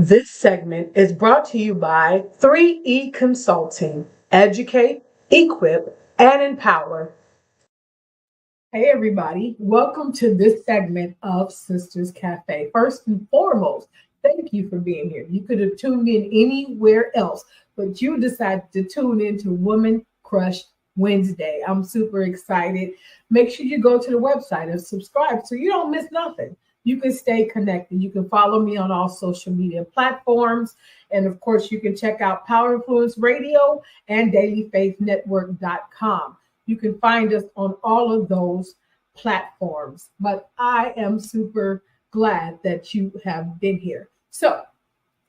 This segment is brought to you by 3E Consulting. Educate, equip, and empower. Hey, everybody. Welcome to this segment of Sisters Cafe. First and foremost, thank you for being here. You could have tuned in anywhere else, but you decided to tune into Woman Crush Wednesday. I'm super excited. Make sure you go to the website and subscribe so you don't miss nothing. You can stay connected. You can follow me on all social media platforms. And of course, you can check out Power Influence Radio and dailyfaithnetwork.com. You can find us on all of those platforms. But I am super glad that you have been here. So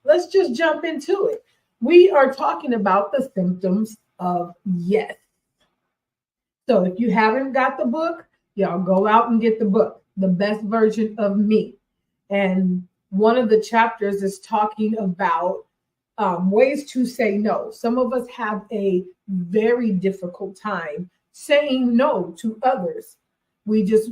let's just jump into it. We are talking about the symptoms of yes. So if you haven't got the book, y'all go out and get the book, The Best Version of Me. And one of the chapters is talking about ways to say no. Some of us have a very difficult time saying no to others. We yes,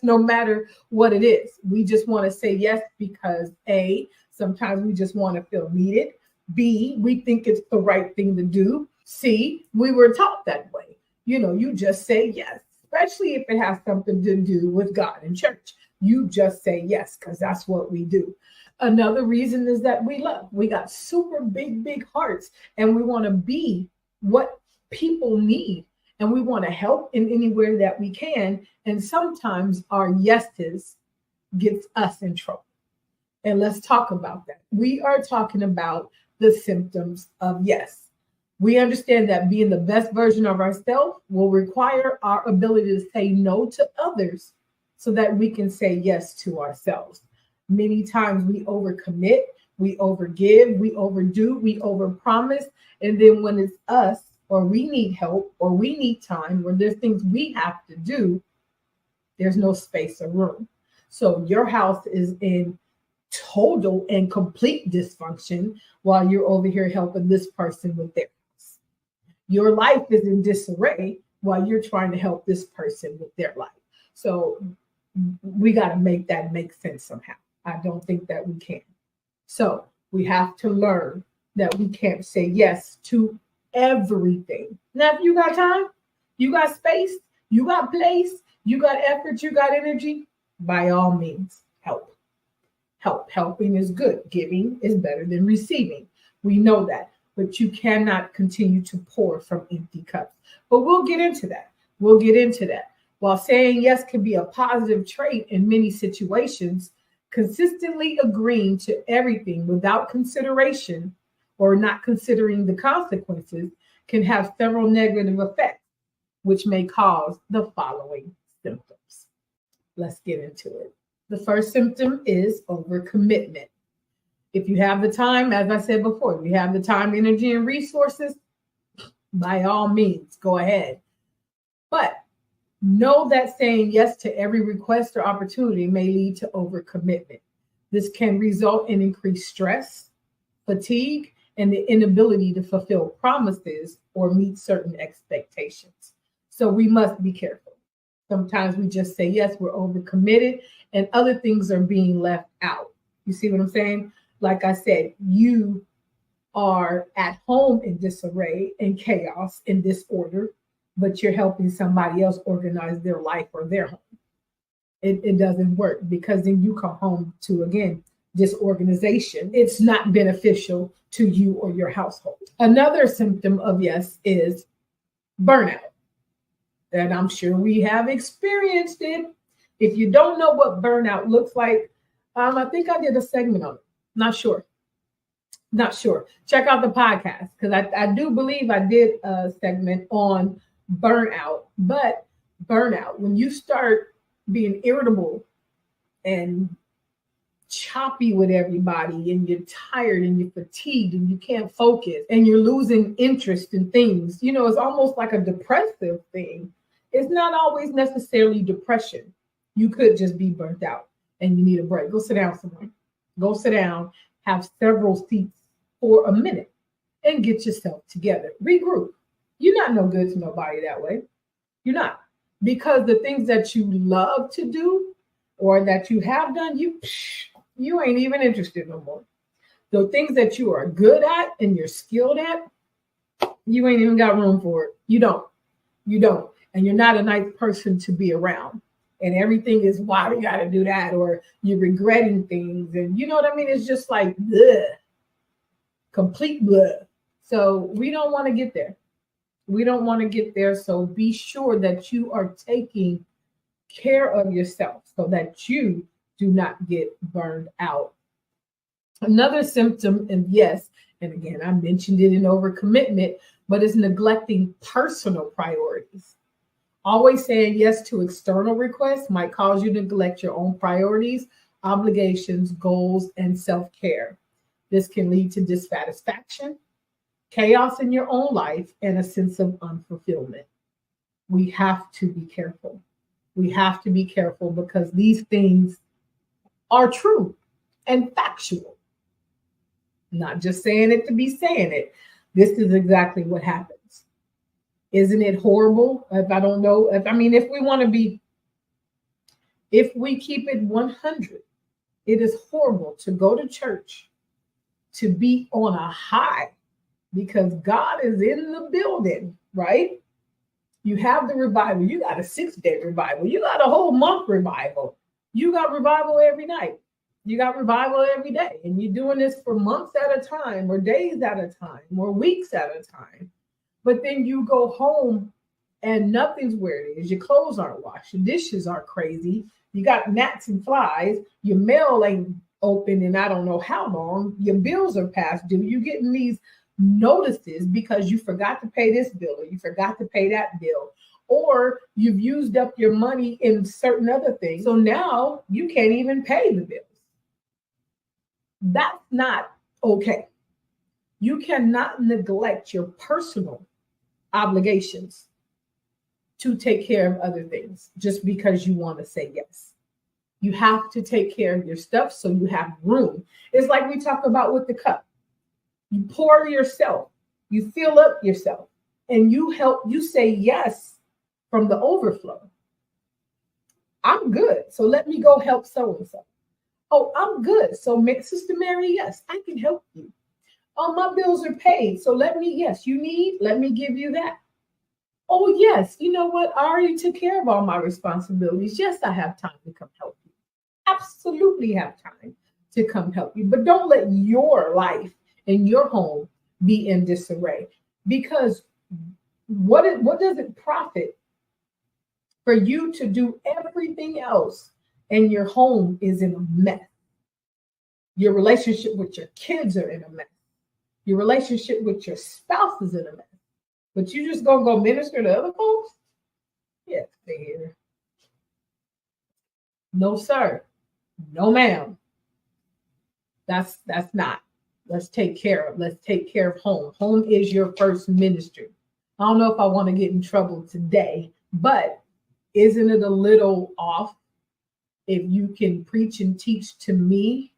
no matter what it is. We just want to say yes because A, sometimes we just want to feel needed. B, we think it's the right thing to do. C, we were taught that way. You just say yes, especially if it has something to do with God and church. You just say yes because that's what we do. Another reason is that we love. We got super big hearts and we want to be what people need and we want to help in anywhere that we can. And sometimes our yeses gets us in trouble. And let's talk about that. We are talking about the symptoms of yes. We understand that being the best version of ourselves will require our ability to say no to others so that we can say yes to ourselves. Many times we overcommit, we overgive, we overdo, we overpromise. And then when it's us or we need help or we need time or there's things we have to do, there's no space or room. So your house is in total and complete dysfunction while you're over here helping this person with their house. Your life is in disarray while you're trying to help this person with their life. So we got to make that make sense somehow. I don't think that we can. So we have to learn that we can't say yes to everything. Now, if you got time, you got space, you got place, you got effort, you got energy, by all means, help. Helping is good. Giving is better than receiving. We know that, but you cannot continue to pour from empty cups. But we'll get into that. While saying yes can be a positive trait in many situations, consistently agreeing to everything without consideration or not considering the consequences can have several negative effects, which may cause the following symptoms. Let's get into it. The first symptom is overcommitment. If you have the time, as I said before, if you have the time, energy, and resources, by all means, go ahead. But know that saying yes to every request or opportunity may lead to overcommitment. This can result in increased stress, fatigue, and the inability to fulfill promises or meet certain expectations. So we must be careful. Sometimes we just say yes, we're overcommitted, and other things are being left out. You see what I'm saying? Like I said, you are at home in disarray and chaos and disorder, but you're helping somebody else organize their life or their home. It doesn't work because then you come home to, again, disorganization. It's not beneficial to you or your household. Another symptom of yes is burnout. And I'm sure we have experienced it. If you don't know what burnout looks like, I think I did a segment on it. Not sure. Check out the podcast because I do believe I did a segment on burnout. But burnout, when you start being irritable and choppy with everybody and you're tired and you're fatigued and you can't focus and you're losing interest in things, it's almost like a depressive thing. It's not always necessarily depression. You could just be burnt out and you need a break. Go sit down somewhere. Go sit down, have several seats for a minute and get yourself together. Regroup. You're not no good to nobody that way. You're not. Because the things that you love to do or that you have done, you ain't even interested no more. The things that you are good at and you're skilled at, you ain't even got room for it. You don't. And you're not a nice person to be around. And everything is, why we got to do that? Or you're regretting things. And you know what I mean? It's just like, bleh, complete bleh. So we don't want to get there. We don't want to get there. So be sure that you are taking care of yourself so that you do not get burned out. Another symptom, and yes, and again, I mentioned it in overcommitment, but it's neglecting personal priorities. Always saying yes to external requests might cause you to neglect your own priorities, obligations, goals, and self-care. This can lead to dissatisfaction, chaos in your own life, and a sense of unfulfillment. We have to be careful. We have to be careful because these things are true and factual. Not just saying it to be saying it. This is exactly what happens. Isn't it horrible? If we keep it 100, it is horrible to go to church, to be on a high because God is in the building, right? You have the revival. You got a 6-day revival. You got a whole month revival. You got revival every night. You got revival every day. And you're doing this for months at a time, or days at a time, or weeks at a time. But then you go home and nothing's where it is. Your clothes aren't washed. Your dishes are crazy. You got gnats and flies. Your mail ain't open in I don't know how long. Your bills are past due. You're getting these notices because you forgot to pay this bill or you forgot to pay that bill. Or you've used up your money in certain other things. So now you can't even pay the bills. That's not okay. You cannot neglect your personal obligations to take care of other things just because you want to say yes. You have to take care of your stuff so you have room. It's like we talk about with the cup. You pour yourself, you fill up yourself, and you say yes from the overflow. I'm good, so let me go help so-and-so. Oh, I'm good. So Sister Mary, yes, I can help you. Oh, my bills are paid. So let me give you that. Oh, yes. You know what? I already took care of all my responsibilities. Yes, I have time to come help you. Absolutely have time to come help you. But don't let your life and your home be in disarray. Because what does it profit for you to do everything else and your home is in a mess? Your relationship with your kids are in a mess. Your relationship with your spouse is in a mess. But you just gonna go minister to other folks? Yeah, stay here. No, sir. No, ma'am. That's not. Let's take care of home. Home is your first ministry. I don't know if I want to get in trouble today, but isn't it a little off if you can preach and teach to me,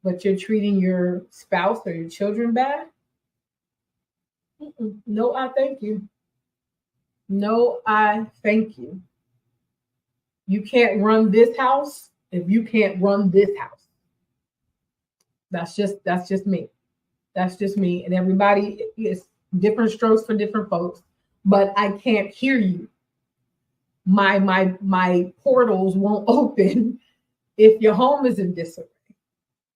but you're treating your spouse or your children bad? No, I thank you. No, I thank you. You can't run this house if you can't run this house. That's just me. That's just me. And everybody is different strokes for different folks, but I can't hear you. My portals won't open if your home is in disarray,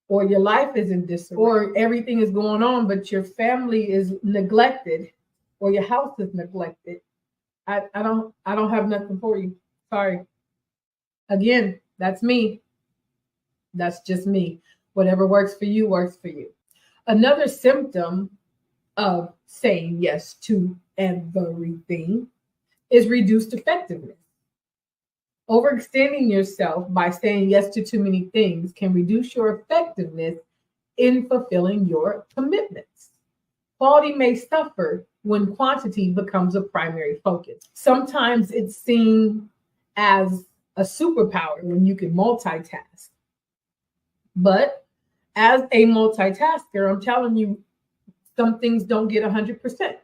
or your life is in disarray, or everything is going on, but your family is neglected, or your house is neglected. I don't have nothing for you. Sorry. Again, that's me. That's just me. Whatever works for you works for you. Another symptom of saying yes to everything is reduced effectiveness. Overextending yourself by saying yes to too many things can reduce your effectiveness in fulfilling your commitments. Quality may suffer when quantity becomes a primary focus. Sometimes it's seen as a superpower when you can multitask. But as a multitasker, I'm telling you, some things don't get 100%.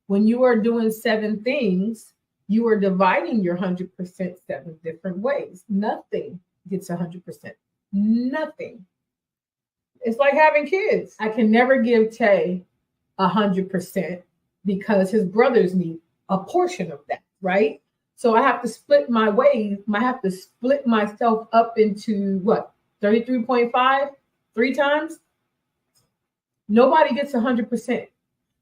When you are doing 7 things, you are dividing your 100% 7 different ways. Nothing gets 100%. Nothing. It's like having kids. I can never give Tay 100% because his brothers need a portion of that, right? So I have to split my ways. I have to split myself up into what, 33.5, 3 times? Nobody gets 100%.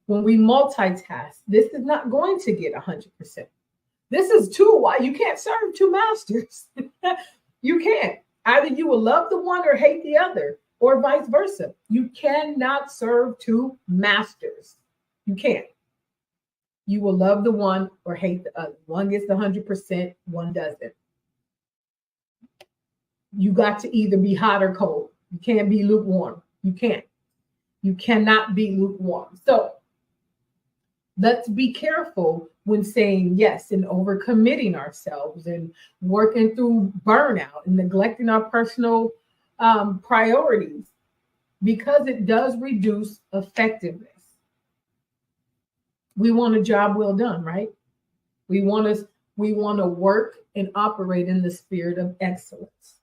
When we multitask, this is not going to get 100%. This is why you can't serve two masters. You can't. Either you will love the one or hate the other, or vice versa. You cannot serve two masters. You can't. You will love the one or hate the other. One gets the 100%, one doesn't. You got to either be hot or cold. You can't be lukewarm. You can't. You cannot be lukewarm. So let's be careful when saying yes and overcommitting ourselves and working through burnout and neglecting our personal priorities, because it does reduce effectiveness. We want a job well done, right? We want to work and operate in the spirit of excellence.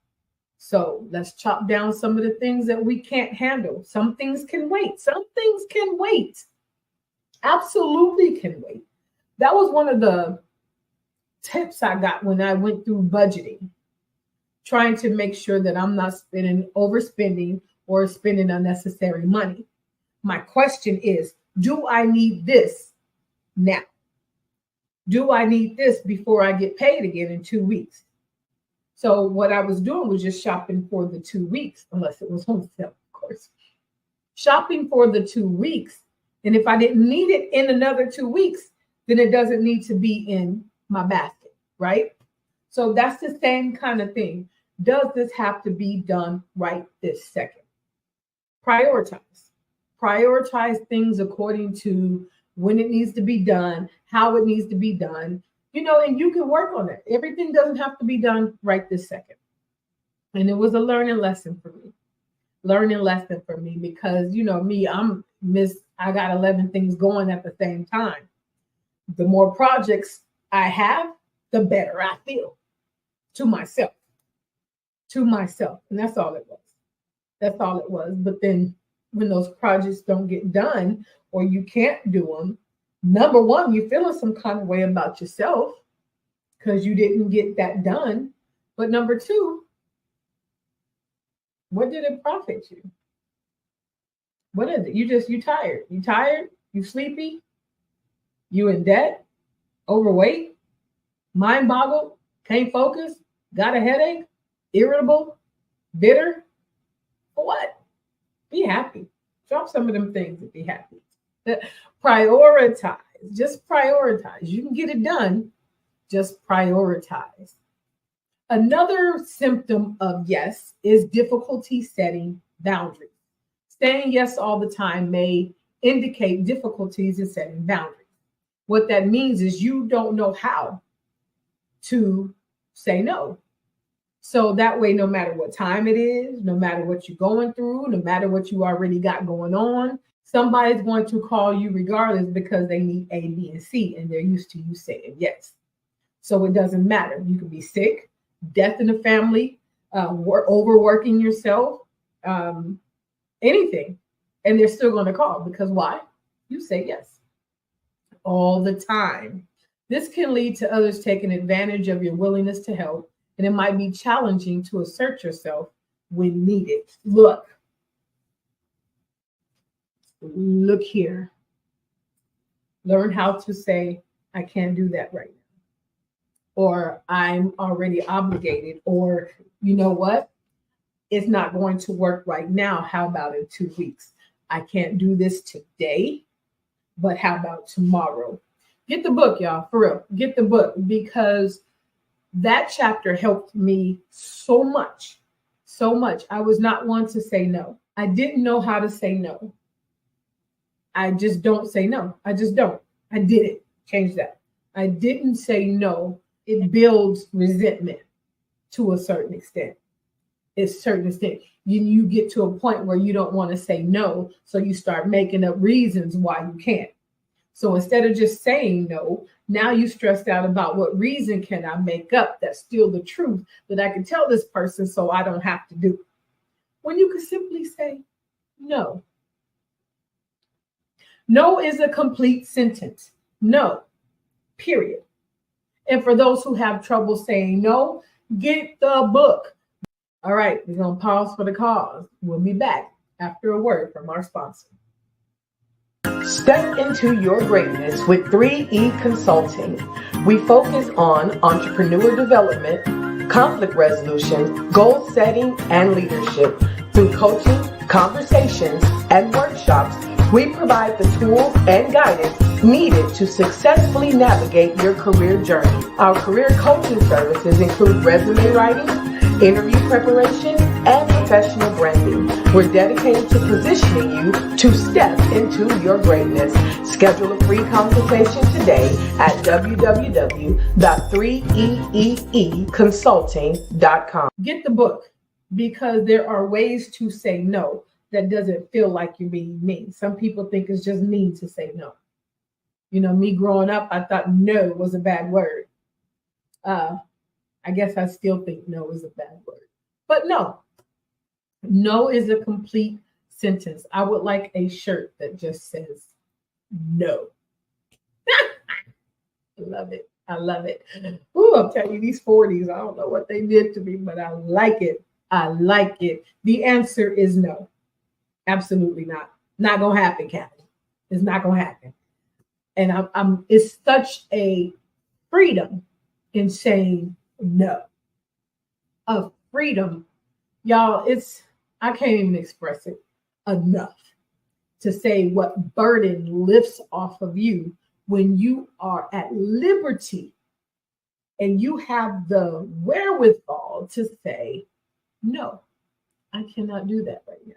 So let's chop down some of the things that we can't handle. Some things can wait. Some things can wait. Absolutely can wait. That was one of the tips I got when I went through budgeting, trying to make sure that I'm not overspending or spending unnecessary money. My question is, do I need this now? Do I need this before I get paid again in 2 weeks? So what I was doing was just shopping for the 2 weeks, unless it was on sale, of course. Shopping for the 2 weeks. And if I didn't need it in another 2 weeks, then it doesn't need to be in my basket, right? So that's the same kind of thing. Does this have to be done right this second? Prioritize. Prioritize things according to when it needs to be done, how it needs to be done, and you can work on it. Everything doesn't have to be done right this second. And it was a learning lesson for me. Because, me, I got 11 things going at the same time. The more projects I have, the better I feel to myself. And that's all it was. But then when those projects don't get done or you can't do them, number one, you're feeling some kind of way about yourself because you didn't get that done. But number two, what did it profit you? What is it? You tired. You tired? You sleepy? You in debt? Overweight? Mind boggled? Can't focus? Got a headache? Irritable? Bitter? For what? Be happy. Drop some of them things and be happy. Prioritize. Just prioritize. You can get it done. Just prioritize. Another symptom of yes is difficulty setting boundaries. Saying yes all the time may indicate difficulties in setting boundaries. What that means is you don't know how to say no. So that way, no matter what time it is, no matter what you're going through, no matter what you already got going on, somebody's going to call you regardless because they need A, B, and C, and they're used to you saying yes. So it doesn't matter. You could be sick, death in the family, overworking yourself, anything, and they're still going to call because why? You say yes all the time. This can lead to others taking advantage of your willingness to help, and it might be challenging to assert yourself when needed. Look here. Learn how to say, I can't do that right now. Or I'm already obligated. Or you know what? It's not going to work right now. How about in 2 weeks? I can't do this today, but how about tomorrow? Get the book, y'all, for real. Get the book, because that chapter helped me so much. I was not one to say no. I didn't know how to say no. I just don't say no. I just don't. I didn't. Change that. I didn't say no. It builds resentment to a certain extent. You get to a point where you don't want to say no, so you start making up reasons why you can't. So instead of just saying no, now you stressed out about what reason can I make up that's still the truth that I can tell this person so I don't have to do it. When you could simply say no. No is a complete sentence. No, period. And for those who have trouble saying no, get the book. All right, we're going to pause for the cause. We'll be back after a word from our sponsor. Step into your greatness with 3E Consulting. We focus on entrepreneur development, conflict resolution, goal setting, and leadership. Through coaching, conversations, and workshops, we provide the tools and guidance needed to successfully navigate your career journey. Our career coaching services include resume writing, interview preparation, and professional branding. We're dedicated to positioning you to step into your greatness. Schedule a free consultation today at www.3eeconsulting.com. Get the book, because there are ways to say no that doesn't feel like you're being mean. Some people think it's just mean to say no. You know, me growing up, I thought no was a bad word. I guess I still think no is a bad word. But no is a complete sentence. I would like a shirt that just says no. I love it. I love it. Ooh, I'm telling you, these 40s, I don't know what they did to me, but I like it. I like it. The answer is no. Absolutely not. Not gonna happen, Kathy. It's not gonna happen. And it's such a freedom in saying no. A freedom, y'all. I can't even express it enough to say what burden lifts off of you when you are at liberty and you have the wherewithal to say, no, I cannot do that right now.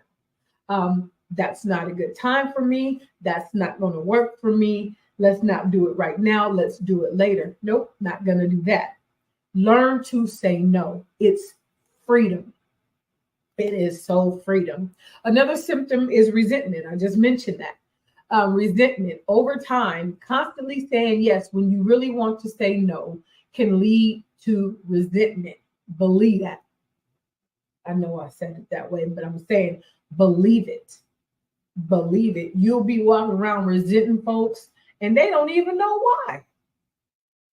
That's not a good time for me. That's not going to work for me. Let's not do it right now. Let's do it later. Nope, not going to do that. Learn to say no. It's freedom. It is so freedom. Another symptom is resentment. I just mentioned that. Resentment over time, constantly saying yes when you really want to say no can lead to resentment. Believe that. I know I said it that way, but I'm saying believe it. Believe it. You'll be walking around resenting folks and they don't even know why.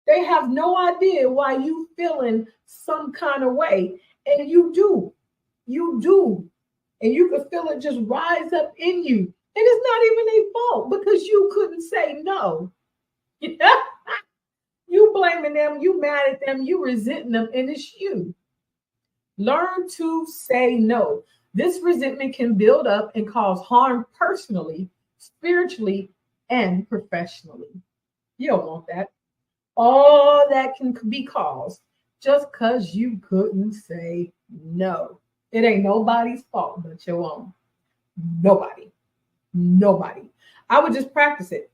They have no idea why you feeling some kind of way. And you do. You do. And you can feel it just rise up in you. And it's not even their fault because you couldn't say no. You blaming them, you mad at them, you resenting them, and it's you. Learn to say no. This resentment can build up and cause harm personally, spiritually, and professionally. You don't want that. All that can be caused just because you couldn't say no. It ain't nobody's fault but your own. Nobody. I would just practice it.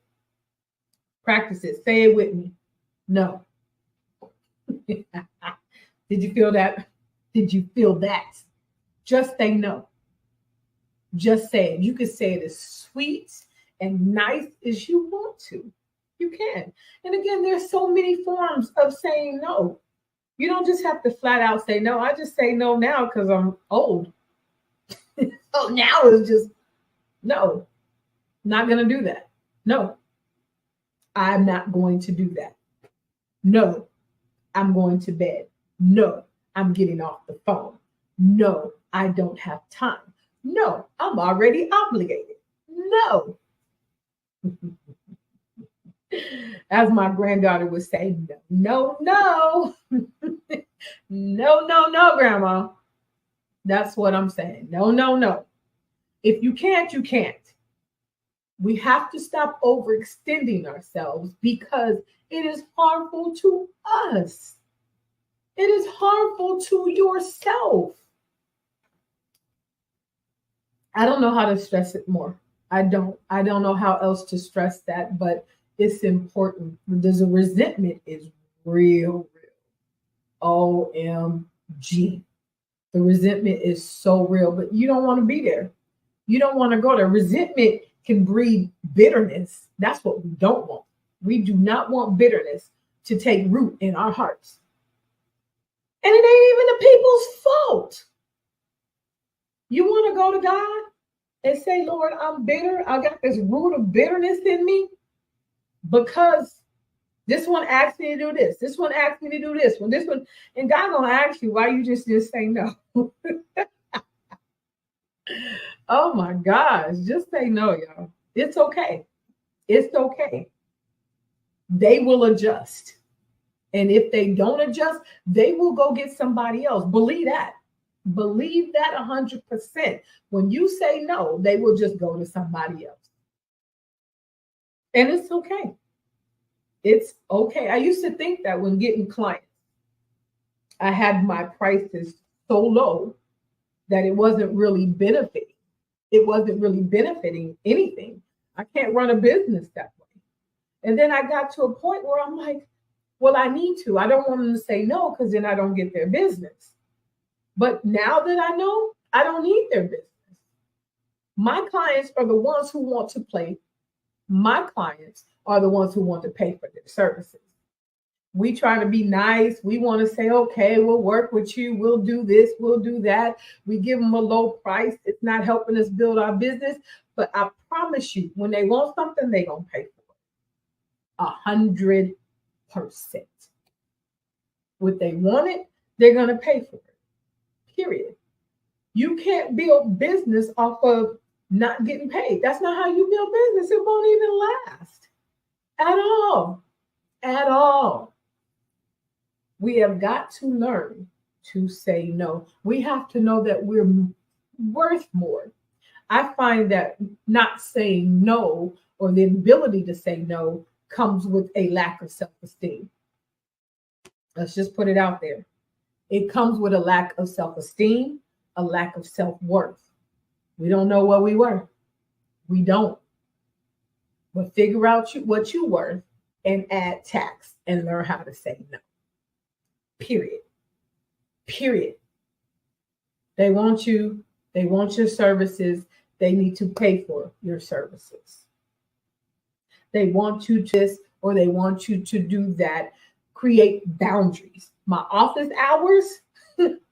Practice it. Say it with me. No. Did you feel that? Did you feel that? Just say no. Just say it. You can say it as sweet and nice as you want to. You can. And again, there's so many forms of saying no. You don't just have to flat out say no. I just say no now because I'm old. So now it's just no. Not going to do that. No. I'm not going to do that. No. I'm going to bed. No. I'm getting off the phone. No, I don't have time. No, I'm already obligated. No. As my granddaughter would say, no. No, Grandma. That's what I'm saying. No. If you can't, you can't. We have to stop overextending ourselves because it is harmful to us. It is harmful to yourself. I don't know how to stress it more. I don't know how else to stress that, but it's important. There's a resentment is real. OMG. The resentment is so real, but you don't want to be there. You don't want to go there. Resentment can breed Bitterness, that's what we don't want. We do not want bitterness to take root in our hearts. And it ain't even the people's fault. You want to go to God and say, Lord, I'm bitter. I got this root of bitterness in me because this one asked me to do this. This one asked me to do this one. This one, and God gonna ask you why you just didn't say no. Oh my gosh, just say no, y'all. It's okay. It's okay. They will adjust. And if they don't adjust, they will go get somebody else. Believe that. Believe that 100%. When you say no, they will just go to somebody else. And it's okay. It's okay. I used to think that when getting clients, I had my prices so low that it wasn't really benefiting. It wasn't really benefiting anything. I can't run a business that way. And then I got to a point where I'm like, well, I need to. I don't want them to say no because then I don't get their business. But now that I know, I don't need their business. My clients are the ones who want to play. My clients are the ones who want to pay for their services. We try to be nice. We want to say, okay, we'll work with you. We'll do this. We'll do that. We give them a low price. It's not helping us build our business. But I promise you, when they want something, they're going to pay for it. 100%. What they want it, they're going to pay for it. Period. You can't build business off of not getting paid. That's not how you build business. It won't even last at all. At all. We have got to learn to say no. We have to know that we're worth more. I find that not saying no or the ability to say no comes with a lack of self-esteem. Let's just put it out there. It comes with a lack of self-esteem, a lack of self-worth. We don't know what we were. We don't. But figure out what you're worth and add tax and learn how to say no. Period. Period. They want you. They want your services. They need to pay for your services. They want you to this or they want you to do that. Create boundaries. My office hours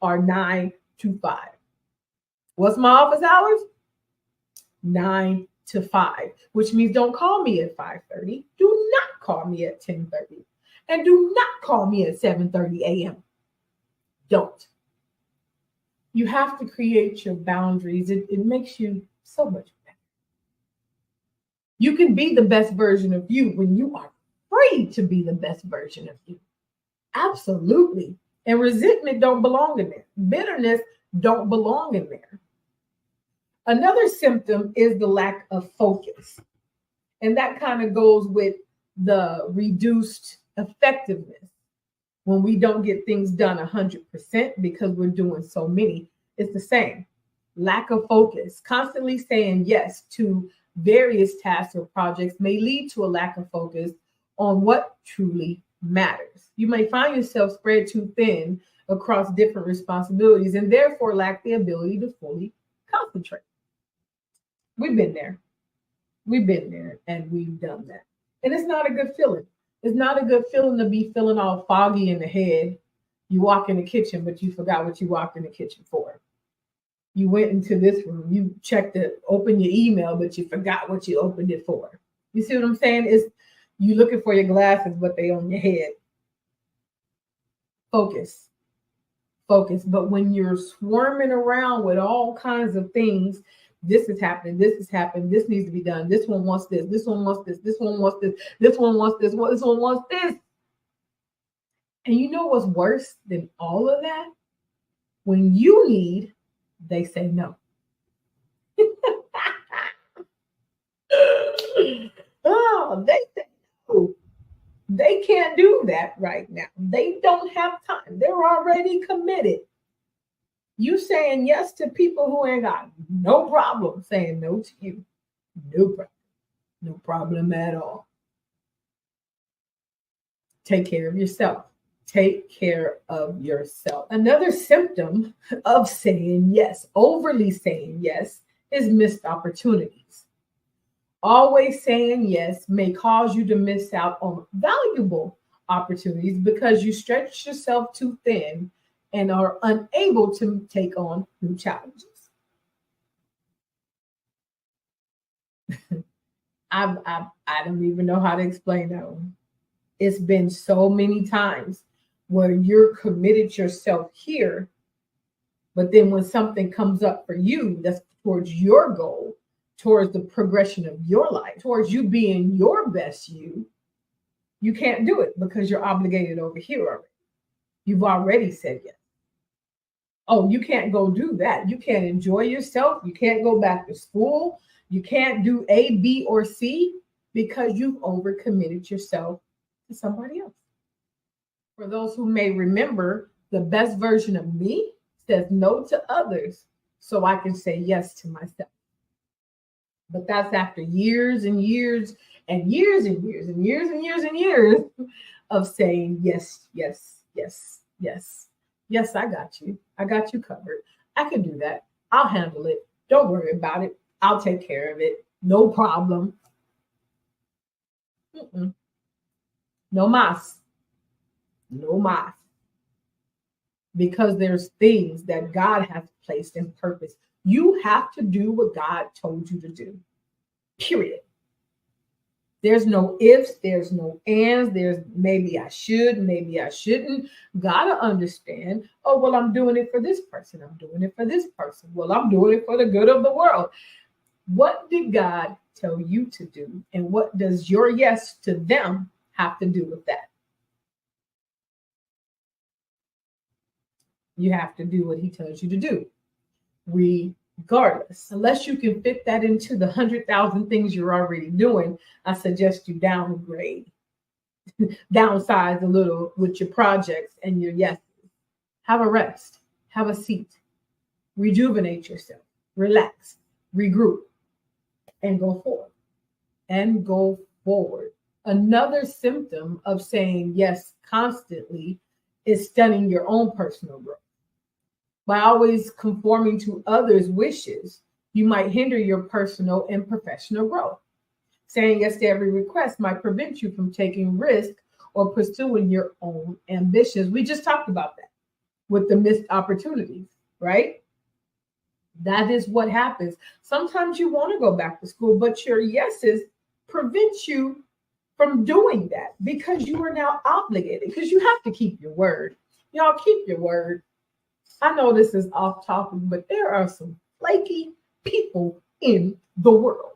are 9 to 5. What's my office hours? 9 to 5, which means don't call me at 5:30. Do not call me at 10:30. And do not call me at 7:30 a.m. Don't. You have to create your boundaries. It makes you so much better. You can be the best version of you when you are free to be the best version of you. Absolutely. And resentment don't belong in there. Bitterness don't belong in there. Another symptom is the lack of focus. And that kind of goes with the reduced effectiveness when we don't get things done 100% because we're doing so many. It's the same. Lack of focus. Constantly saying yes to various tasks or projects may lead to a lack of focus on what truly matters. You may find yourself spread too thin across different responsibilities and therefore lack the ability to fully concentrate. We've been there. We've been there and we've done that. And it's not a good feeling. It's not a good feeling to be feeling all foggy in the head. You walk in the kitchen, but you forgot what you walked in the kitchen for. You went into this room, you checked to open your email, but you forgot what you opened it for. You see what I'm saying? It's you looking for your glasses, but they on your head. Focus. Focus. But when you're swarming around with all kinds of things, this is happening, this is happening, this needs to be done, this one wants this, this one wants this, this one wants this, this one wants this, this one wants this. And you know what's worse than all of that? When you need, they say no. Oh, they say no. They can't do that right now. They don't have time. They're already committed. You saying yes to people who ain't got no problem saying no to you. No problem. No problem at all. Take care of yourself. Take care of yourself. Another symptom of saying yes, overly saying yes, is missed opportunities. Always saying yes may cause you to miss out on valuable opportunities because you stretch yourself too thin and are unable to take on new challenges. I don't even know how to explain that one. It's been so many times where you're committed yourself here, but then when something comes up for you that's towards your goal, towards the progression of your life, towards you being your best you can't do it because you're obligated over here already. You've already said yes. Oh, you can't go do that. You can't enjoy yourself. You can't go back to school. You can't do A, B, or C because you've overcommitted yourself to somebody else. For those who may remember, the best version of me says no to others so I can say yes to myself. But that's after years and years and years and years and years and years and years of saying yes, yes, yes, yes. Yes, I got you. I got you covered. I can do that. I'll handle it. Don't worry about it. I'll take care of it. No problem. Mm-mm. No mas. No mas. Because there's things that God has placed in purpose. You have to do what God told you to do. Period. There's no ifs, there's no ands, there's maybe I should, maybe I shouldn't. Gotta understand, oh, well, I'm doing it for this person. I'm doing it for this person. Well, I'm doing it for the good of the world. What did God tell you to do? And what does your yes to them have to do with that? You have to do what he tells you to do, regardless. Unless you can fit that into the 100,000 things you're already doing, I suggest you downgrade, downsize a little with your projects and your yeses. Have a rest, have a seat, rejuvenate yourself, relax, regroup, and go forward. And go forward. Another symptom of saying yes constantly is stunning your own personal growth. By always conforming to others' wishes, you might hinder your personal and professional growth. Saying yes to every request might prevent you from taking risks or pursuing your own ambitions. We just talked about that with the missed opportunities, right? That is what happens. Sometimes you want to go back to school, but your yeses prevent you from doing that because you are now obligated, because you have to keep your word. Y'all keep your word. I know this is off topic, but there are some flaky people in the world.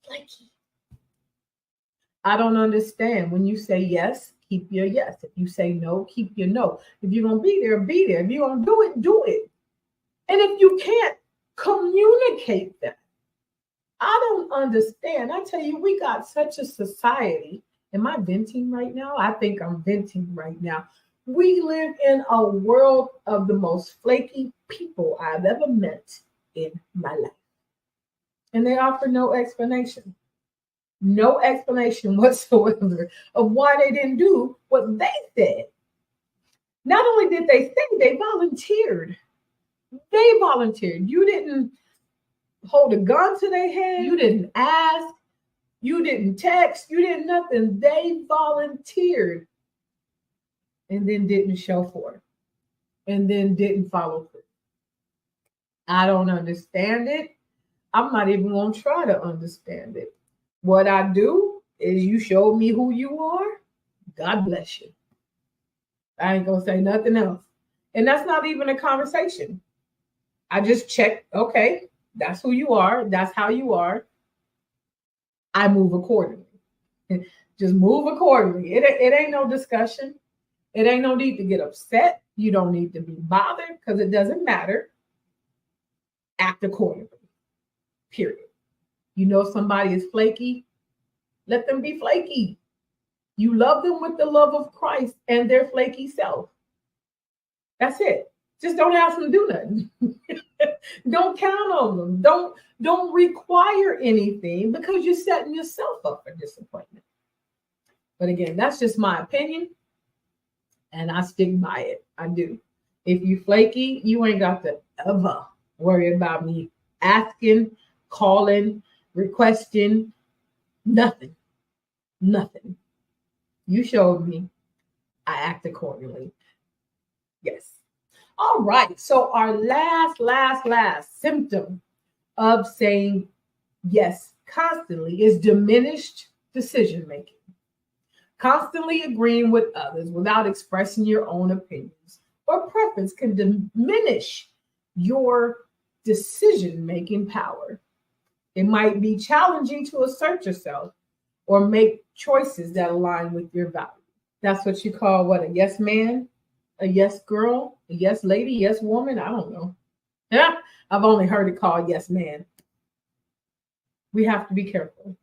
Flaky. I don't understand. When you say yes, keep your yes. If you say no, keep your no. If you're going to be there, be there. If you're going to do it, do it. And if you can't, communicate that. I don't understand. I tell you, we got such a society. Am I venting right now? I think I'm venting right now. We live in a world of the most flaky people I've ever met in my life. And they offer no explanation. No explanation whatsoever of why they didn't do what they said. Not only did they say, they volunteered. They volunteered. You didn't hold a gun to their head. You didn't ask. You didn't text. You didn't nothing. They volunteered and then didn't show for it and then didn't follow through. I don't understand it. I'm not even going to try to understand it. What I do is you show me who you are. God bless you. I ain't going to say nothing else. And that's not even a conversation. I just check, okay, that's who you are. That's how you are. I move accordingly. Just move accordingly. It ain't no discussion. It ain't no need to get upset. You don't need to be bothered because it doesn't matter. Act accordingly. Period. You know somebody is flaky, let them be flaky. You love them with the love of Christ and their flaky self. That's it. Just don't ask them to do nothing. Don't count on them. Don't require anything because you're setting yourself up for disappointment. But again, that's just my opinion. And I stick by it. I do. If you flaky, you ain't got to ever worry about me asking, calling, requesting, nothing. You showed me. I act accordingly. Yes. All right. So our last symptom of saying yes constantly is diminished decision making. Constantly agreeing with others without expressing your own opinions or preference can diminish your decision making power. It might be challenging to assert yourself or make choices that align with your values. That's what you call what? A yes man, a yes girl, a yes lady, yes woman. I don't know. Yeah, I've only heard it called yes man. We have to be careful.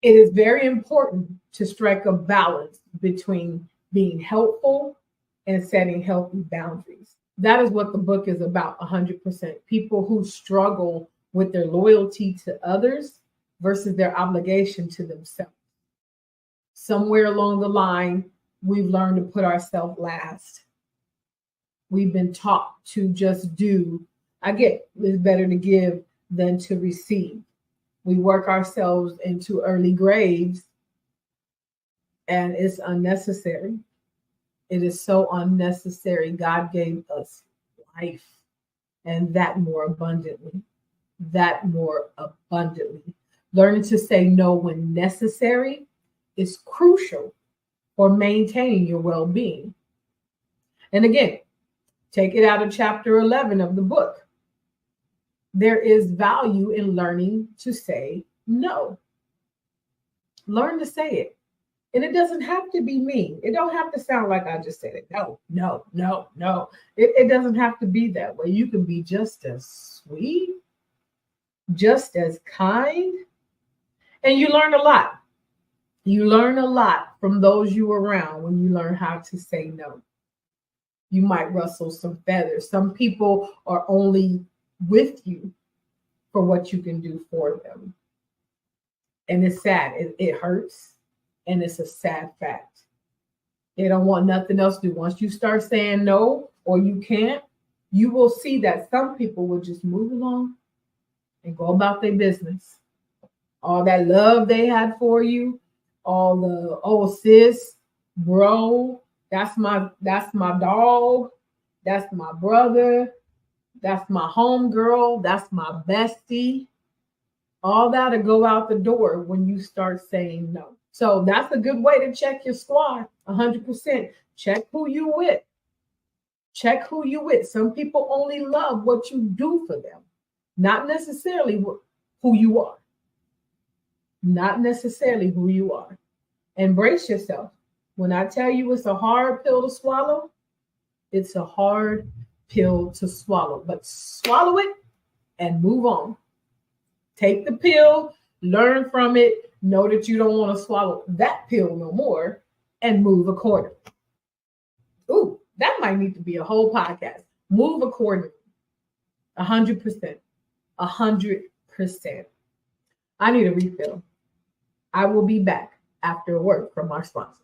It is very important to strike a balance between being helpful and setting healthy boundaries. That is what the book is about 100%. People who struggle with their loyalty to others versus their obligation to themselves. Somewhere along the line, we've learned to put ourselves last. We've been taught to just do. I get it's better to give than to receive. We work ourselves into early graves, and it's unnecessary. It is so unnecessary. God gave us life, and that more abundantly. Learning to say no when necessary is crucial for maintaining your well-being. And again, take it out of chapter 11 of the book. There is value in learning to say no. Learn to say it. And it doesn't have to be mean. It don't have to sound like I just said it. No. It doesn't have to be that way. You can be just as sweet, just as kind, and you learn a lot. You learn a lot from those you around when you learn how to say no. You might rustle some feathers. Some people are only with you for what you can do for them. And it's sad. It hurts. And it's a sad fact. They don't want nothing else to do. Once you start saying no or you can't, you will see that some people will just move along and go about their business. All that love they had for you, all the, oh sis, bro, that's my dog, that's my brother, that's my homegirl, that's my bestie. All that'll go out the door when you start saying no. So that's a good way to check your squad, 100%. Check who you with. Check who you with. Some people only love what you do for them, not necessarily who you are. Not necessarily who you are. Embrace yourself. When I tell you it's a hard pill to swallow, it's a hard pill to swallow. But swallow it and move on. Take the pill, learn from it, know that you don't want to swallow that pill no more, and move accordingly. Ooh, that might need to be a whole podcast. Move accordingly. 100%. 100%. I need a refill. I will be back after a word from our sponsor.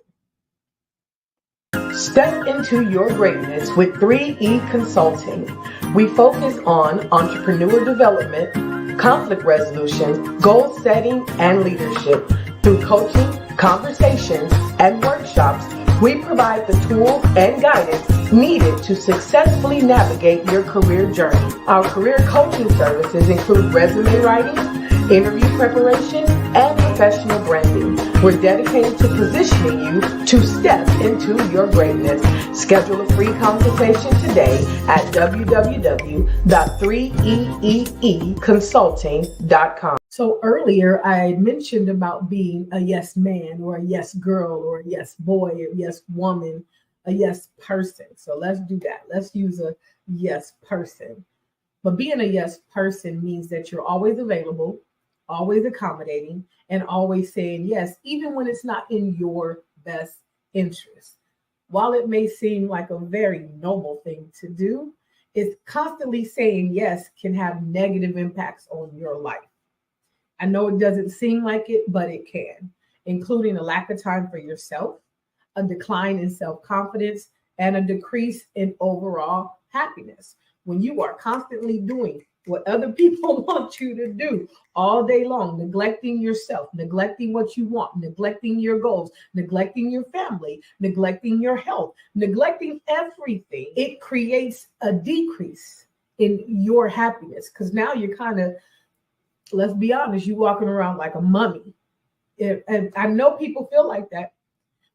Step into your greatness with 3E Consulting. We focus on entrepreneur development, conflict resolution, goal setting, and leadership. Through coaching, conversations, and workshops, we provide the tools and guidance needed to successfully navigate your career journey. Our career coaching services include resume writing, interview preparation, and professional branding. We're dedicated to positioning you to step into your greatness. Schedule a free consultation today at www.3eeconsulting.com. So earlier I mentioned about being a yes man or a yes girl or a yes boy or yes woman, a yes person. So let's do that. Let's use a yes person. But being a yes person means that you're always available, always accommodating, and always saying yes, even when it's not in your best interest. While it may seem like a very noble thing to do, it's constantly saying yes can have negative impacts on your life. I know it doesn't seem like it, but it can, including a lack of time for yourself, a decline in self-confidence, and a decrease in overall happiness. When you are constantly doing what other people want you to do all day long, neglecting yourself, neglecting what you want, neglecting your goals, neglecting your family, neglecting your health, neglecting everything. It creates a decrease in your happiness because now you're kind of, let's be honest, you're walking around like a mummy. And I know people feel like that.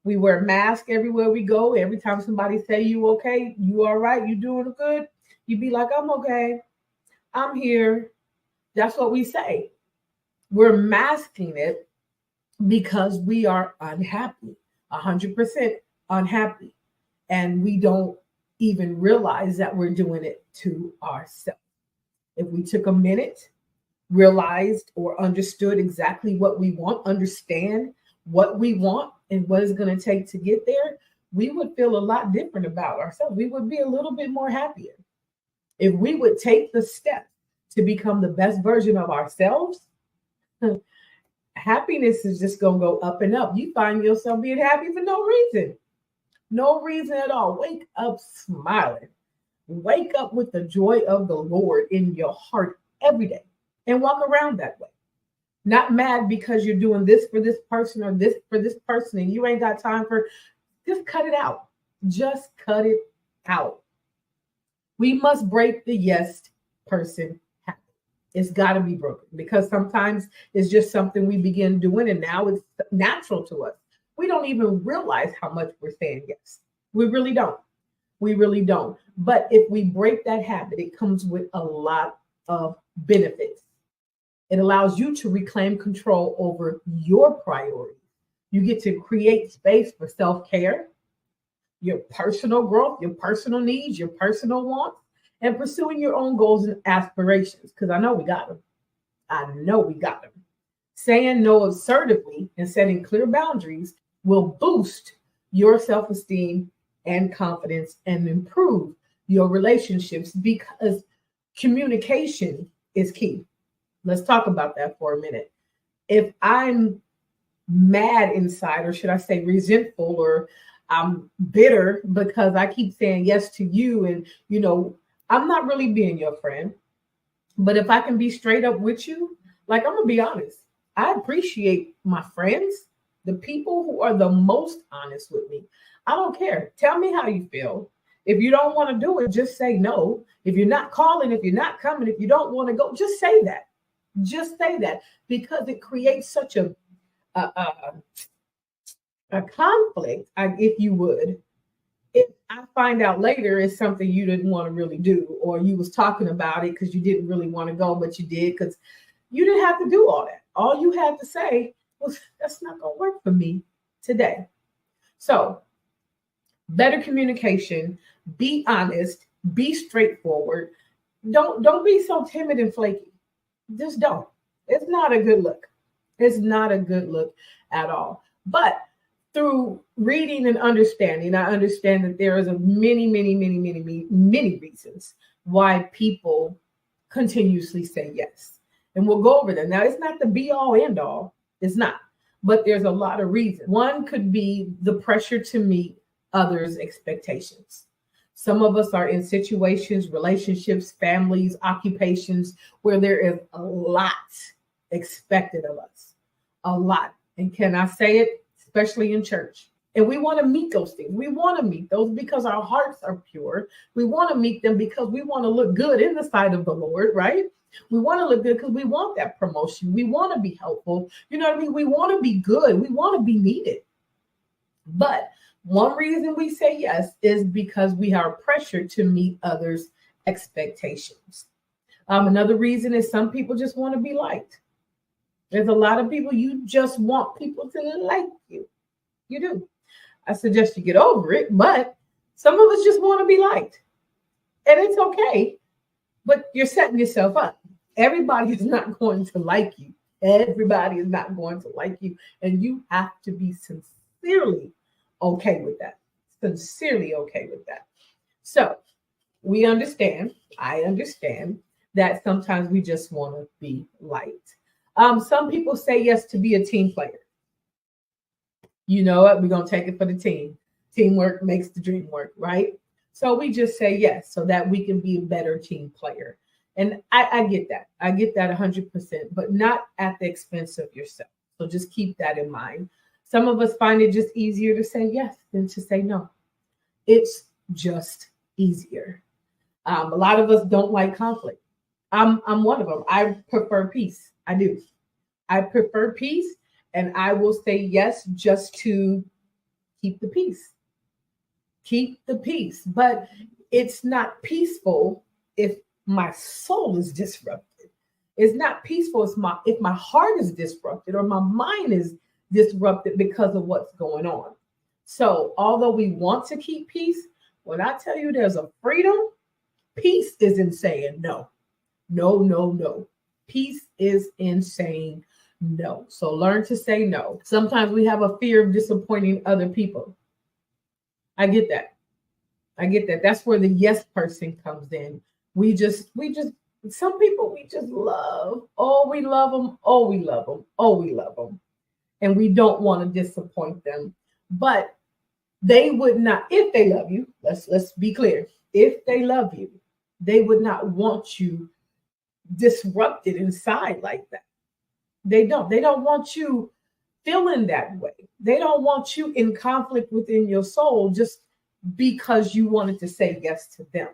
We wear masks everywhere we go. Every time somebody say you okay, you all right, you doing good, you be like, I'm okay, I'm here. That's what we say. We're masking it because we are unhappy, 100% unhappy. And we don't even realize that we're doing it to ourselves. If we took a minute, realized or understood exactly what we want, understand what we want and what it's going to take to get there, we would feel a lot different about ourselves. We would be a little bit more happier. If we would take the step to become the best version of ourselves, happiness is just going to go up and up. You find yourself being happy for no reason. No reason at all. Wake up smiling. Wake up with the joy of the Lord in your heart every day and walk around that way. Not mad because you're doing this for this person or this for this person and you ain't got time for, just cut it out. Just cut it out. We must break the yes person habit. It's got to be broken because sometimes it's just something we begin doing and now it's natural to us. We don't even realize how much we're saying yes. We really don't. We really don't. But if we break that habit, it comes with a lot of benefits. It allows you to reclaim control over your priorities. You get to create space for self-care, your personal growth, your personal needs, your personal wants, and pursuing your own goals and aspirations. Because I know we got them. I know we got them. Saying no assertively and setting clear boundaries will boost your self-esteem and confidence and improve your relationships because communication is key. Let's talk about that for a minute. If I'm mad inside, or should I say resentful, or I'm bitter because I keep saying yes to you and, I'm not really being your friend. But if I can be straight up with you, like I'm going to be honest, I appreciate my friends, the people who are the most honest with me. I don't care. Tell me how you feel. If you don't want to do it, just say no. If you're not calling, if you're not coming, if you don't want to go, just say that. Just say that because it creates such a conflict, if you would. If I find out later it's something you didn't want to really do, or you was talking about it because you didn't really want to go, but you did because you didn't have to do all that. All you had to say was, that's not going to work for me today. So better communication, be honest, be straightforward. Don't be so timid and flaky. Just don't. It's not a good look. It's not a good look at all. But through reading and understanding, I understand that there is many reasons why people continuously say yes. And we'll go over them. Now, it's not the be all end all. It's not. But there's a lot of reasons. One could be the pressure to meet others' expectations. Some of us are in situations, relationships, families, occupations where there is a lot expected of us. A lot. And can I say it? Especially in church. And we want to meet those things. We want to meet those because our hearts are pure. We want to meet them because we want to look good in the sight of the Lord, right? We want to look good because we want that promotion. We want to be helpful. You know what I mean? We want to be good. We want to be needed. But one reason we say yes is because we are pressured to meet others' expectations. Another reason is some people just want to be liked. There's a lot of people, you just want people to like you. You do. I suggest you get over it, but some of us just want to be liked. And it's okay, but you're setting yourself up. Everybody is not going to like you. Everybody is not going to like you. And you have to be sincerely okay with that. Sincerely okay with that. So I understand that sometimes we just want to be liked. Some people say yes to be a team player. You know what? We're going to take it for the team. Teamwork makes the dream work, right? So we just say yes so that we can be a better team player. And I get that. I get that 100%, but not at the expense of yourself. So just keep that in mind. Some of us find it just easier to say yes than to say no. It's just easier. A lot of us don't like conflict. I'm one of them. I prefer peace. I do. I prefer peace, and I will say yes just to keep the peace. Keep the peace. But it's not peaceful if my soul is disrupted. It's not peaceful if my heart is disrupted or my mind is disrupted because of what's going on. So, although we want to keep peace, when I tell you there's a freedom, peace is in saying no. No, no, no. Peace is in saying no. So learn to say no. Sometimes we have a fear of disappointing other people. I get that. I get that. That's where the yes person comes in. Some people we just love. Oh, we love them. Oh, we love them. Oh, we love them. And we don't want to disappoint them. But they would not, if they love you, let's be clear. If they love you, they would not want you disrupted inside like that. They don't. They don't want you feeling that way. They don't want you in conflict within your soul just because you wanted to say yes to them.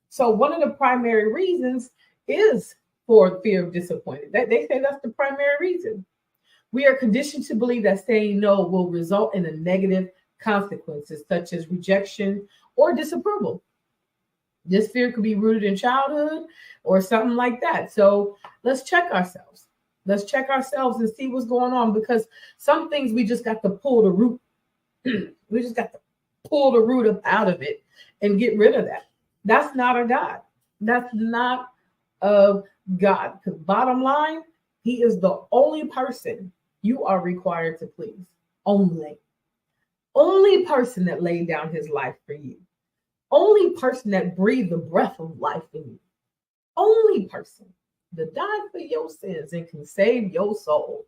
So one of the primary reasons is for fear of disappointment. They say that's the primary reason. We are conditioned to believe that saying no will result in a negative consequences such as rejection or disapproval. This fear could be rooted in childhood or something like that. So let's check ourselves. Let's check ourselves and see what's going on, because some things we just got to pull the root. We just got to pull the root out of it and get rid of that. That's not a God. That's not of God. Because bottom line, he is the only person you are required to please. Only person that laid down his life for you. Only person that breathed the breath of life in you. Only person that died for your sins and can save your soul.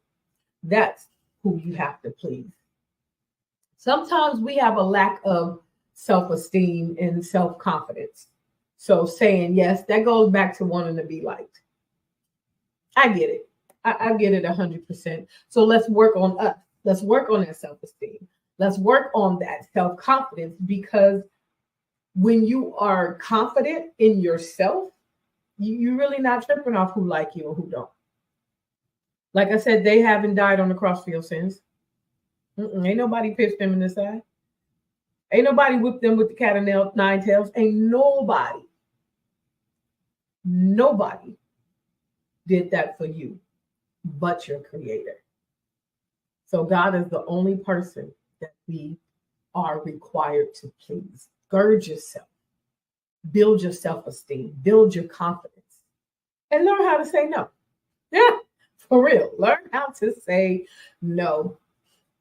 That's who you have to please. Sometimes we have a lack of self-esteem and self-confidence. So saying yes, that goes back to wanting to be liked. I get it. I get it 100%. So let's work on us. Let's work on that self-esteem. Let's work on that self-confidence, because when you are confident in yourself, you're really not tripping off who like you or who don't. Like I said, they haven't died on the cross for your sins. Ain't nobody pitched them in the side. Ain't nobody whipped them with the cat of nine tails. Ain't nobody did that for you but your creator. So God is the only person that we are required to please. Gird yourself, build your self-esteem, build your confidence, and learn how to say no. Yeah, for real. Learn how to say no.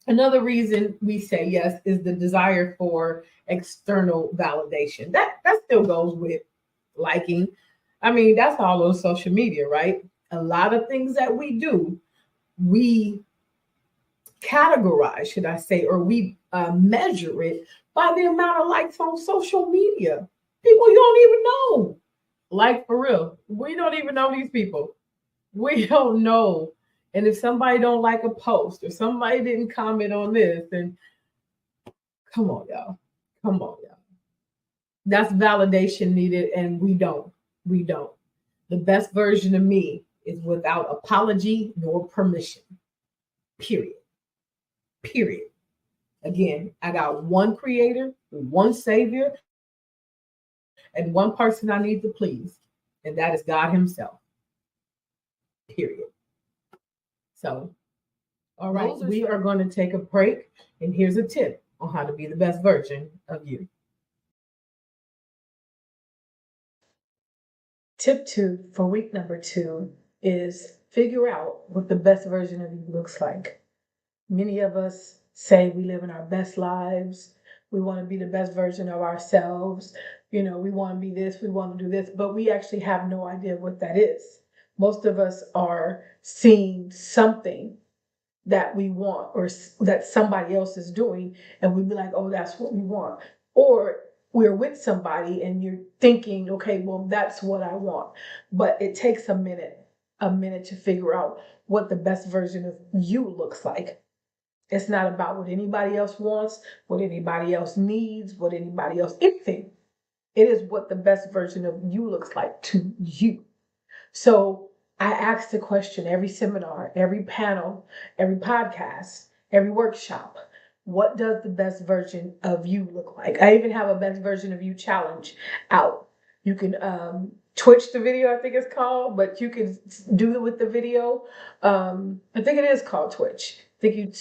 Another reason we say yes is the desire for external validation. That still goes with liking. I mean, that's all on social media, right? A lot of things that we do, we categorize, should I say, or we measure it by the amount of likes on social media. People you don't even know. Like, for real, we don't even know these people. We don't know. And if somebody don't like a post or somebody didn't comment on this, then come on, y'all. Come on, y'all. That's validation needed, and we don't. We don't. The best version of me is without apology nor permission. Period. Period. Again, I got one creator, one savior, and one person I need to please, and that is God himself. Period. So, all right, we are going to take a break, and here's a tip on how to be the best version of you. Tip 2 for week number 2 is figure out what the best version of you looks like. Many of us say we live in our best lives. We want to be the best version of ourselves. You know, we want to be this, we want to do this, but we actually have no idea what that is. Most of us are seeing something that we want or that somebody else is doing, and we be like, oh, that's what we want. Or we're with somebody and you're thinking, okay, well, that's what I want. But it takes a minute to figure out what the best version of you looks like. It's not about what anybody else wants, what anybody else needs, what anybody else, anything. It is what the best version of you looks like to you. So I ask the question every seminar, every panel, every podcast, every workshop. What does the best version of you look like? I even have a best version of you challenge out. You can Twitch the video, I think it's called, but you can do it with the video. I think it is called Twitch. I think you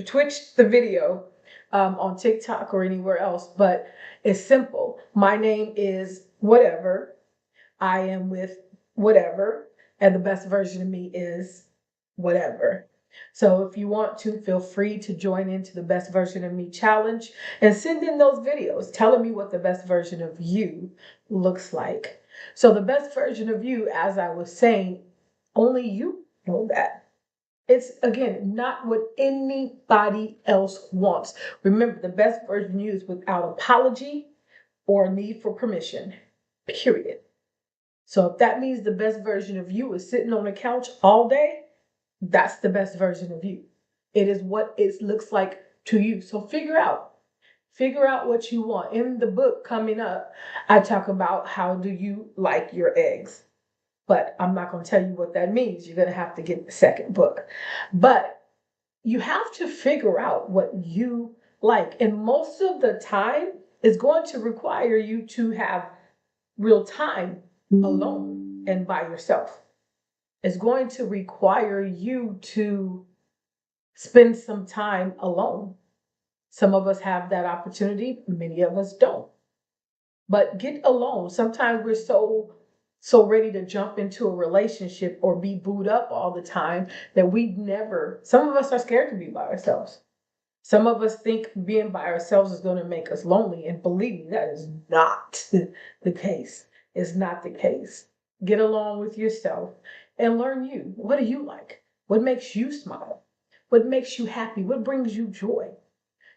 Twitch the video on TikTok or anywhere else, but it's simple. My name is whatever. I am with whatever, and the best version of me is whatever. So if you want to, feel free to join into the best version of me challenge and send in those videos telling me what the best version of you looks like. So the best version of you, as I was saying, only you know that. It's, again, not what anybody else wants. Remember, the best version of you is without apology or need for permission, period. So if that means the best version of you is sitting on the couch all day, that's the best version of you. It is what it looks like to you. So figure out what you want. In the book coming up, I talk about how do you like your eggs. But I'm not going to tell you what that means. You're going to have to get the second book. But you have to figure out what you like. And most of the time, it's going to require you to have real time alone and by yourself. It's going to require you to spend some time alone. Some of us have that opportunity, many of us don't. But get alone. Sometimes we're so ready to jump into a relationship or be booed up all the time that some of us are scared to be by ourselves. Some of us think being by ourselves is going to make us lonely. And believe me, that is not the case. It's not the case. Get along with yourself and learn you. What do you like? What makes you smile? What makes you happy? What brings you joy?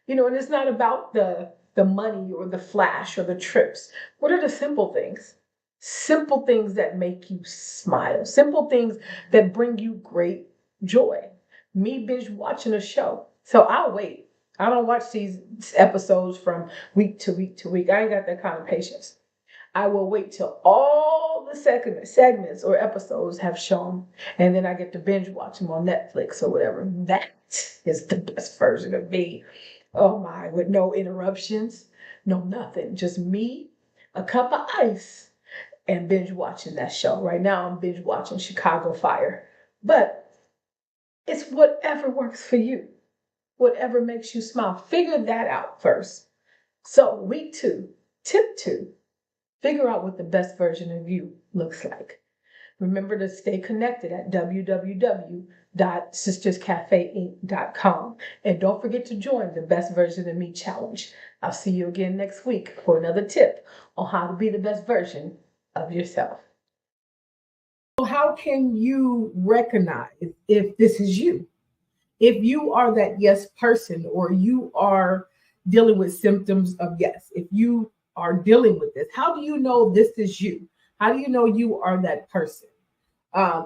And it's not about the money or the flash or the trips. What are the simple things? Simple things that make you smile. Simple things that bring you great joy. Me binge watching a show. So I'll wait. I don't watch these episodes from week to week to week. I ain't got that kind of patience. I will wait till all the segments or episodes have shown, and then I get to binge watch them on Netflix or whatever. That is the best version of me. Oh my, with no interruptions, no nothing. Just me, a cup of ice, and binge watching that show. Right now I'm binge watching Chicago Fire. But it's whatever works for you. Whatever makes you smile. Figure that out first. So week 2, tip 2. Figure out what the best version of you looks like. Remember to stay connected at www.sisterscafeinc.com. And don't forget to join the Best Version of Me Challenge. I'll see you again next week for another tip on how to be the best version of yourself. How can you recognize if this is you? If you are that yes person, or you are dealing with symptoms of yes, if you are dealing with this, how do you know this is you? How do you know you are that person?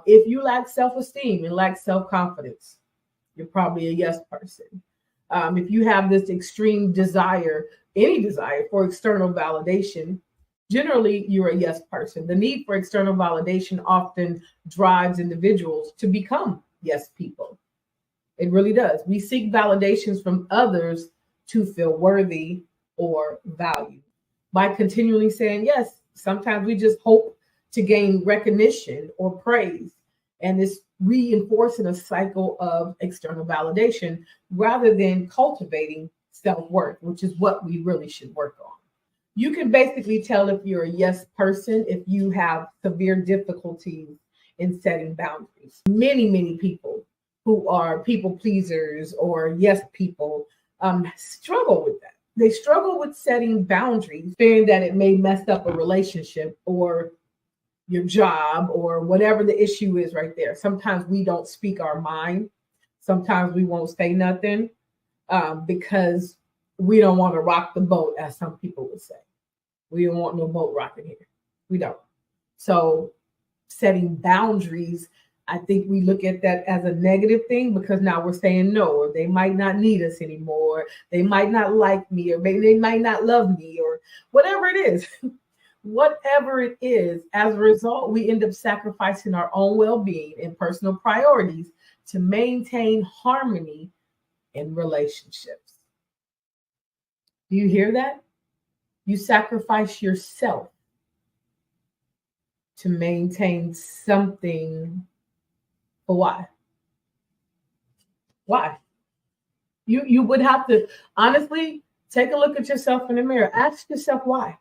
If you lack self-esteem and lack self-confidence, you're probably a yes person. If you have this extreme desire, any desire for external validation, generally you're a yes person. The need for external validation often drives individuals to become yes people. It really does. We seek validations from others to feel worthy or valued. By continually saying yes, sometimes we just hope to gain recognition or praise. And it's reinforcing a cycle of external validation rather than cultivating self-worth, which is what we really should work on. You can basically tell if you're a yes person if you have severe difficulties in setting boundaries. Many people who are people pleasers or yes people struggle with that. They struggle with setting boundaries, fearing that it may mess up a relationship or your job or whatever the issue is right there. Sometimes we don't speak our mind. Sometimes we won't say nothing because we don't want to rock the boat, as some people would say. We don't want no boat rocking here. We don't. So setting boundaries, I think we look at that as a negative thing because now we're saying no, or they might not need us anymore. They might not like me, or maybe they might not love me, or whatever it is. Whatever it is, as a result, we end up sacrificing our own well-being and personal priorities to maintain harmony in relationships. Do you hear that? You sacrifice yourself to maintain something. For why? Why? You would have to honestly take a look at yourself in the mirror. Ask yourself why.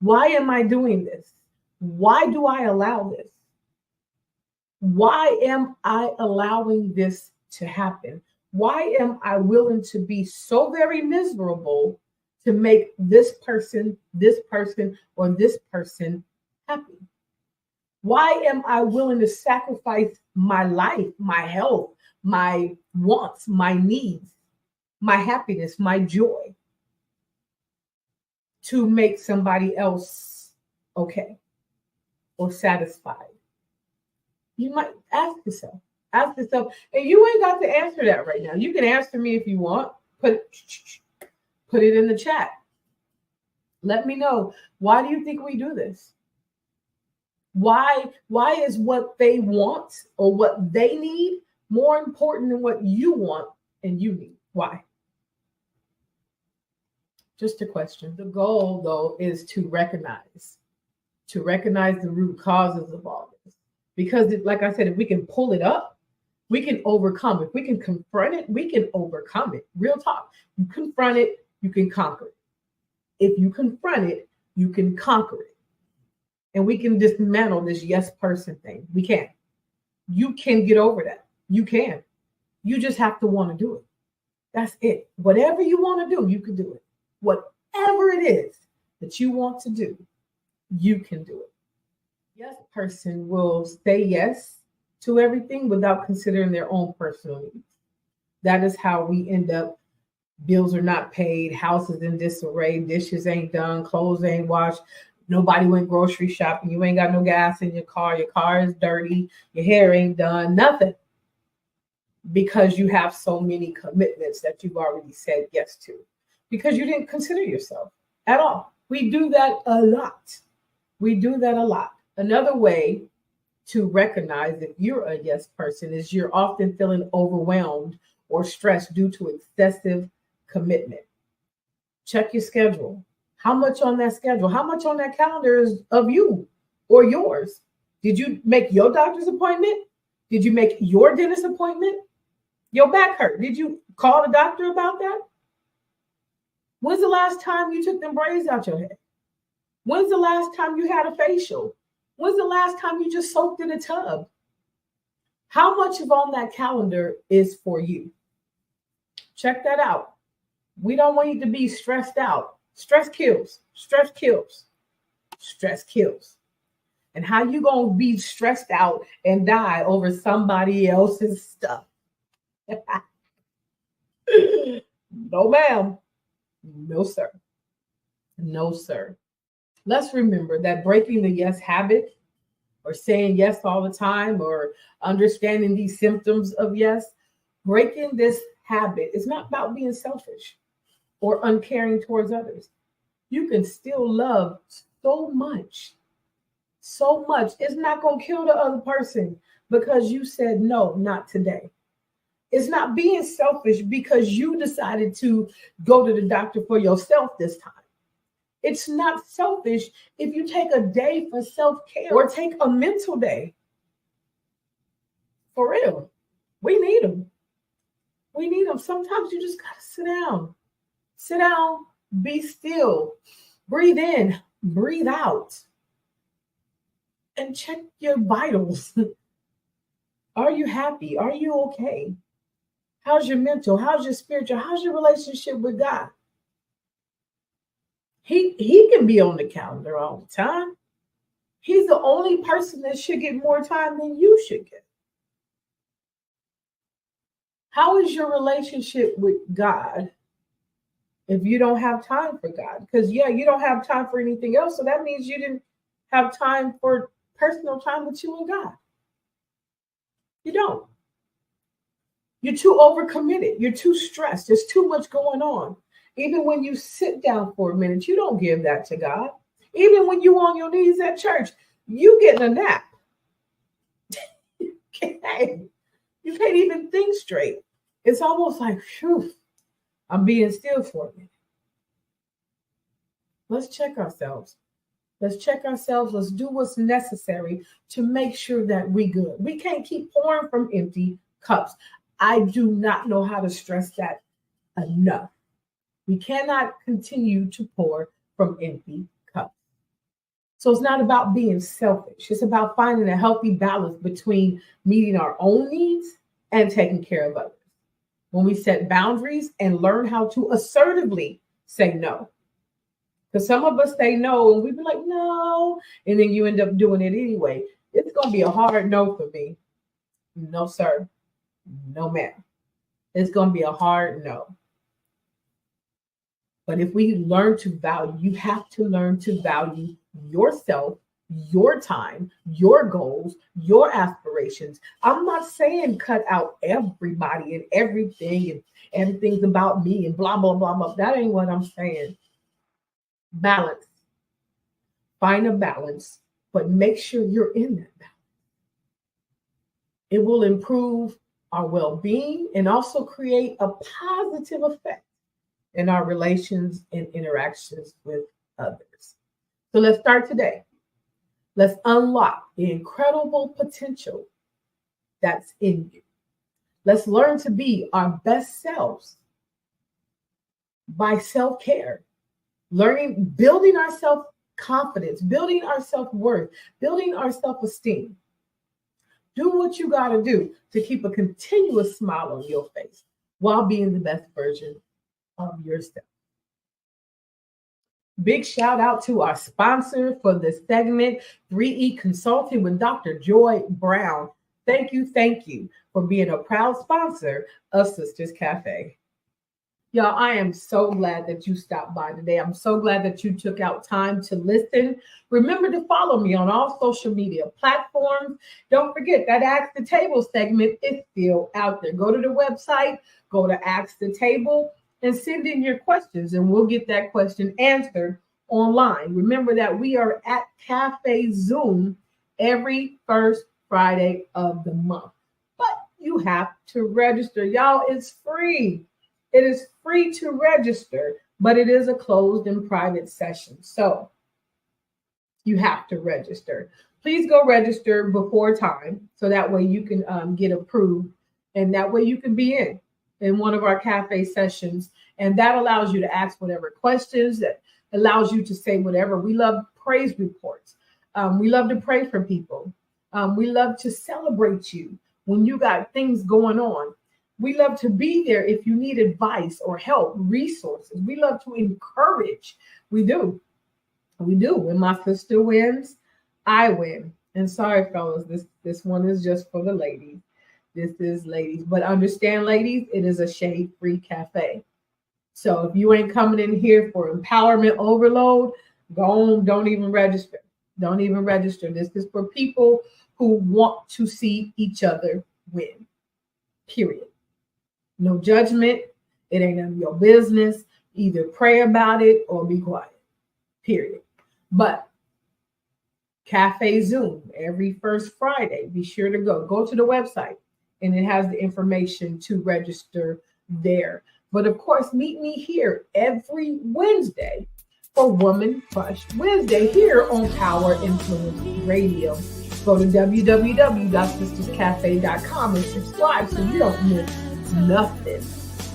Why am I doing this? Why do I allow this? Why am I allowing this to happen? Why am I willing to be so very miserable to make this person, or this person happy? Why am I willing to sacrifice my life, my health, my wants, my needs, my happiness, my joy to make somebody else okay or satisfied? You might ask yourself, and you ain't got to answer that right now. You can answer me if you want. Put it in the chat. Let me know. Why do you think we do this? Why is what they want or what they need more important than what you want and you need? Why? Just a question. The goal, though, is to recognize the root causes of all this. Because, like I said, if we can pull it up, we can overcome it. If we can confront it, we can overcome it. Real talk. You confront it, you can conquer it. If you confront it, you can conquer it. And we can dismantle this yes person thing. We can. You can get over that. You can. You just have to want to do it. That's it. Whatever you want to do, you can do it. Whatever it is that you want to do, you can do it. Yes person will say yes to everything without considering their own personal needs. That is how we end up. Bills are not paid, houses in disarray, dishes ain't done, clothes ain't washed, nobody went grocery shopping, you ain't got no gas in your car is dirty, your hair ain't done, nothing. Because you have so many commitments that you've already said yes to. Because you didn't consider yourself at all. We do that a lot. Another way to recognize if you're a yes person is you're often feeling overwhelmed or stressed due to excessive commitment. Check your schedule. How much on that schedule? How much on that calendar is of you or yours? Did you make your doctor's appointment? Did you make your dentist appointment? Your back hurt. Did you call the doctor about that? When's the last time you took them braids out your head? When's the last time you had a facial? When's the last time you just soaked in a tub? How much of on that calendar is for you? Check that out. We don't want you to be stressed out. Stress kills. Stress kills. Stress kills. And how you gonna be stressed out and die over somebody else's stuff? No, ma'am. No, sir. No, sir. Let's remember that breaking the yes habit, or saying yes all the time, or understanding these symptoms of yes, breaking this habit is not about being selfish or uncaring towards others. You can still love so much. So much. It's not going to kill the other person because you said no, not today. It's not being selfish because you decided to go to the doctor for yourself this time. It's not selfish if you take a day for self-care or take a mental day. For real. We need them. We need them. Sometimes you just got to sit down. Sit down, be still, breathe in, breathe out, and check your vitals. Are you happy? Are you okay? How's your mental? How's your spiritual? How's your relationship with God? He can be on the calendar all the time. He's the only person that should get more time than you should get. How is your relationship with God if you don't have time for God. Because, yeah, you don't have time for anything else. So that means you didn't have time for personal time with you and God. You don't. You're too overcommitted. You're too stressed. There's too much going on. Even when you sit down for a minute, you don't give that to God. Even when you're on your knees at church, you getting a nap. You can't even think straight. It's almost like, phew, I'm being still for a minute. Let's check ourselves. Let's check ourselves. Let's do what's necessary to make sure that we good. We can't keep pouring from empty cups. I do not know how to stress that enough. We cannot continue to pour from empty cups. So it's not about being selfish. It's about finding a healthy balance between meeting our own needs and taking care of others. When we set boundaries and learn how to assertively say no. Because some of us say no and we be like, no, and then you end up doing it anyway. It's going to be a hard no for me. No, sir. No, ma'am. It's going to be a hard no. But if we learn to value, you have to learn to value yourself, your time, your goals, your aspirations. I'm not saying cut out everybody and everything and everything's about me and blah, blah, blah, blah. That ain't what I'm saying. Balance. Find a balance, but make sure you're in that balance. It will improve our well-being and also create a positive effect in our relations and interactions with others. So let's start today. Let's unlock the incredible potential that's in you. Let's learn to be our best selves by self-care, learning, building our self-confidence, building our self-worth, building our self-esteem. Do what you got to do to keep a continuous smile on your face while being the best version of yourself. Big shout out to our sponsor for this segment, 3E Consulting with Dr. Joy Brown. Thank you for being a proud sponsor of Sisters Cafe. Y'all, I am so glad that you stopped by today. I'm so glad that you took out time to listen. Remember to follow me on all social media platforms. Don't forget that Ask the Table segment is still out there. Go to the website, go to Ask the Table, and send in your questions, and we'll get that question answered online. Remember that we are at Cafe Zoom every first Friday of the month. But you have to register. Y'all, it's free. It is free to register, but it is a closed and private session. So you have to register. Please go register before time so that way you can get approved, and that way you can be in one of our cafe sessions. And that allows you to ask whatever questions, that allows you to say whatever. We love praise reports. We love to pray for people. We love to celebrate you when you got things going on. We love to be there if you need advice or help, resources. We love to encourage. We do. When my sister wins, I win. And sorry, fellas, this one is just for the ladies. This is ladies. But understand, ladies, it is a shade-free cafe. So if you ain't coming in here for empowerment overload, go on, don't even register. Don't even register. This is for people who want to see each other win. Period. No judgment. It ain't none of your business. Either pray about it or be quiet. Period. But Cafe Zoom every first Friday. Be sure to go to the website, and it has the information to register there. But of course, meet me here every Wednesday for Woman Crush Wednesday here on Power Influence Radio. Go to www.sisterscafe.com and subscribe so you don't miss nothing.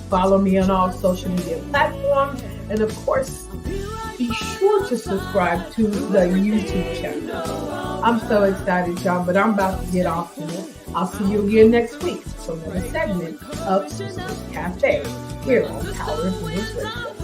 Follow me on all social media platforms, and of course, be sure to subscribe to the YouTube channel. I'm so excited, y'all, but I'm about to get off here. I'll see you again next week for another segment of Sisters Cafe here on Power Influence Radio.